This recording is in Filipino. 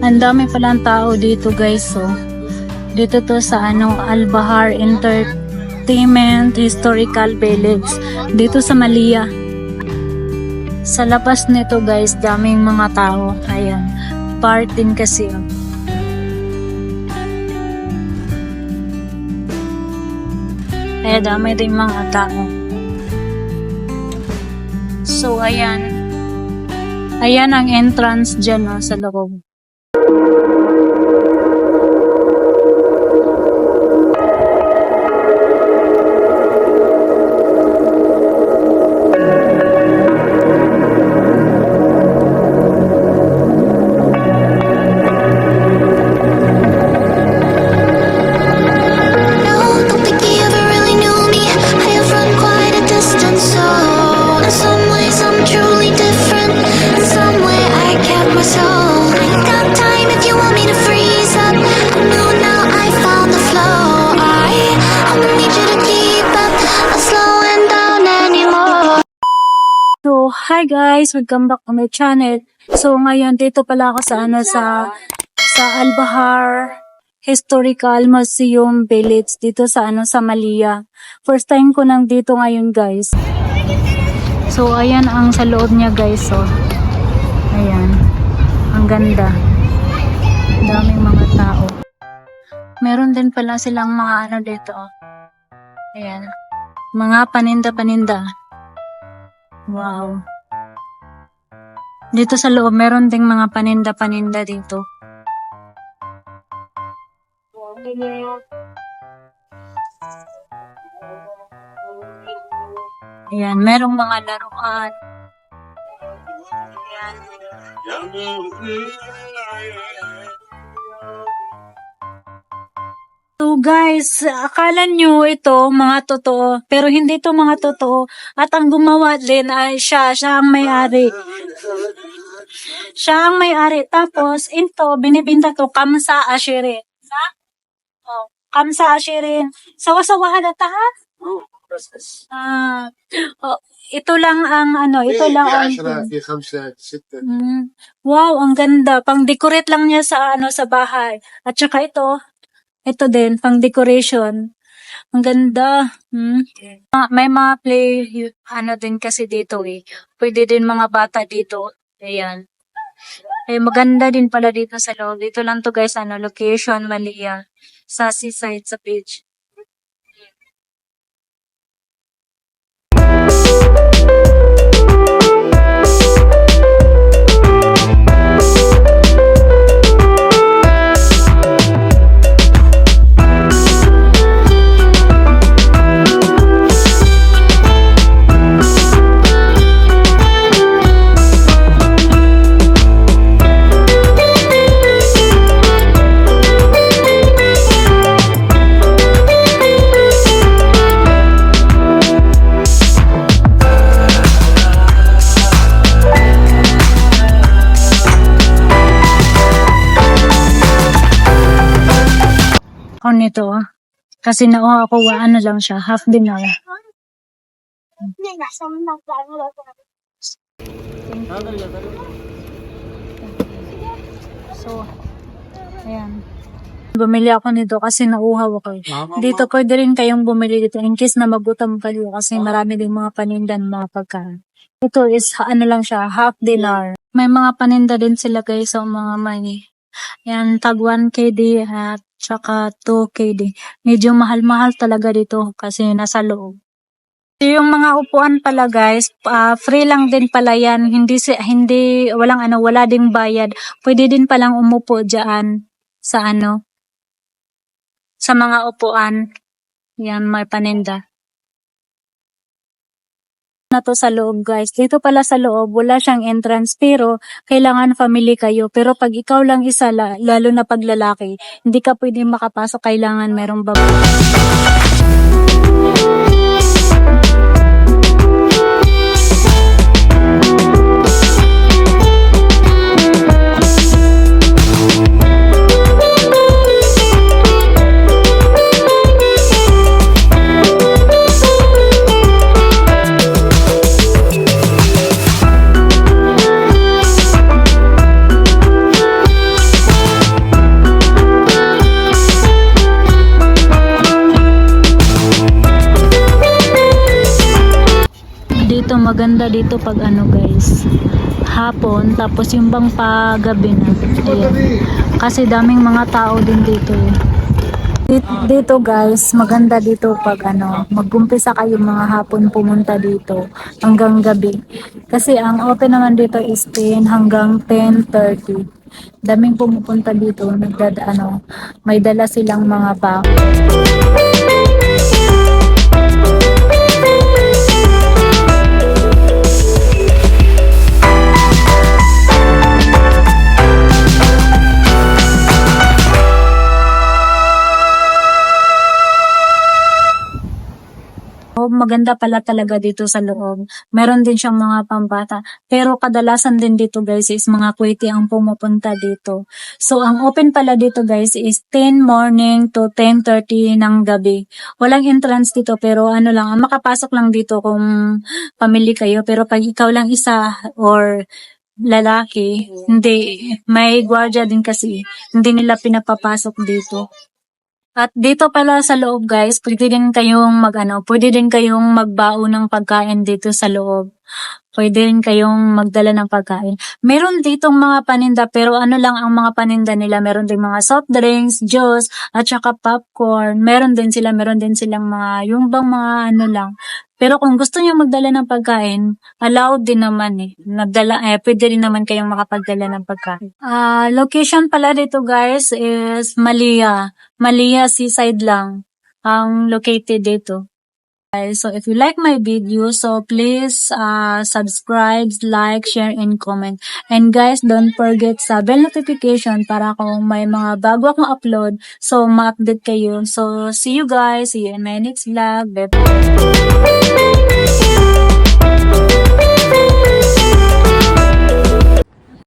Ang dami palang tao dito guys. So, dito to sa Al-Bahar Entertainment Historical Village. Dito sa Malia. Sa labas nito guys, daming mga tao. Ayan. Part din kasi. Kaya dami din mga tao. So, ayan. Ayan ang entrance dyan sa loob. So, hi guys! Welcome back to my channel. So, ngayon, dito pala ako sa Al-Bahar Historical Museum Village, dito sa sa Malia. First time ko nang dito ngayon guys. So, ayan ang sa loob niya guys. So, ayan. Ang ganda. Daming mga tao. Meron din pala silang mga dito. Ayan. Mga paninda-paninda. Wow. Dito sa loob, meron ding mga paninda-paninda dito. Ayan, merong mga laruan. Ayan. So guys, akala nyo ito mga totoo, pero hindi to mga totoo. At ang gumawa din ay siya ang may-ari. Siya ang may-ari. Tapos, ito, binibinta to, Kamsa Ashirin. Oh, Kamsa Ashirin. Sawa-sawahan na tahan? Ito lang ang ito lang ang wow, ang ganda. Pang-decorate lang niya sa sa bahay. At saka ito din, pang decoration. Ang ganda. May mga play, din kasi dito eh. Pwede din mga bata dito. Ayan. Eh, maganda din pala dito sa loob. Dito lang to guys, location, Malia. Sa seaside, sa beach. Nito kasi nauha ako lang siya, half din na. So, ayan. Bumili ako nito kasi nauhaw ako. Dito pwede rin kayong bumili dito in case na magutom kayo kasi marami din mga panindan, mga pagkain. Ito is lang siya, half dinar. May mga paninda din sila guys sa mga money. Yan, tag 1 KD at tsaka 2 KD. Medyo mahal-mahal talaga dito kasi nasa loob. Yung mga upuan pala guys, free lang din pala yan. Hindi wala ding bayad. Pwede din palang umupo diyan sa sa mga upuan. Yan, may paninda. Na to sa loob guys. Dito pala sa loob, wala siyang entrance pero kailangan family kayo. Pero pag ikaw lang isa, lalo na pag lalaki, hindi ka pwede makapasok, kailangan merong babae. dito maganda dito pag ano guys, hapon, tapos yung bang pagabi na. Ayan. Kasi daming mga tao din dito eh. Dito guys, maganda dito pag ano, mag-umpisa kayo mga hapon pumunta dito hanggang gabi. Kasi ang open naman dito is 10 hanggang 10:30. Daming pumupunta dito, ano, may dala silang mga bag. Maganda pala talaga dito sa loob. Meron din siyang mga pambata. Pero kadalasan din dito guys is mga kwete ang pumupunta dito. So ang open pala dito guys is 10 morning to 10:30 ng gabi. Walang entrance dito pero ano lang, makapasok lang dito kung pamili kayo. Pero pag ikaw lang isa or lalaki, hindi, may gwardiya din kasi. Hindi nila pinapapasok dito. At dito pala sa loob guys, pwede din kayong pwede din kayong magbaon ng pagkain dito sa loob. Pwede rin kayong magdala ng pagkain. Meron ditong mga paninda pero ano lang ang mga paninda nila. Meron din mga soft drinks, juice, at saka popcorn. Meron din silang mga, yung bang mga ano lang. Pero kung gusto niyo magdala ng pagkain, allowed din naman eh. Pwede rin naman kayong makapagdala ng pagkain. Location pala dito guys is Malia. Malia Seaside lang ang located dito. So if you like my video, so please subscribe, like, share, and comment. And guys, don't forget sa bell notification para kung may mga bago akong upload, so ma-update kayo. So see you guys, see you in my next vlog. Bye-bye.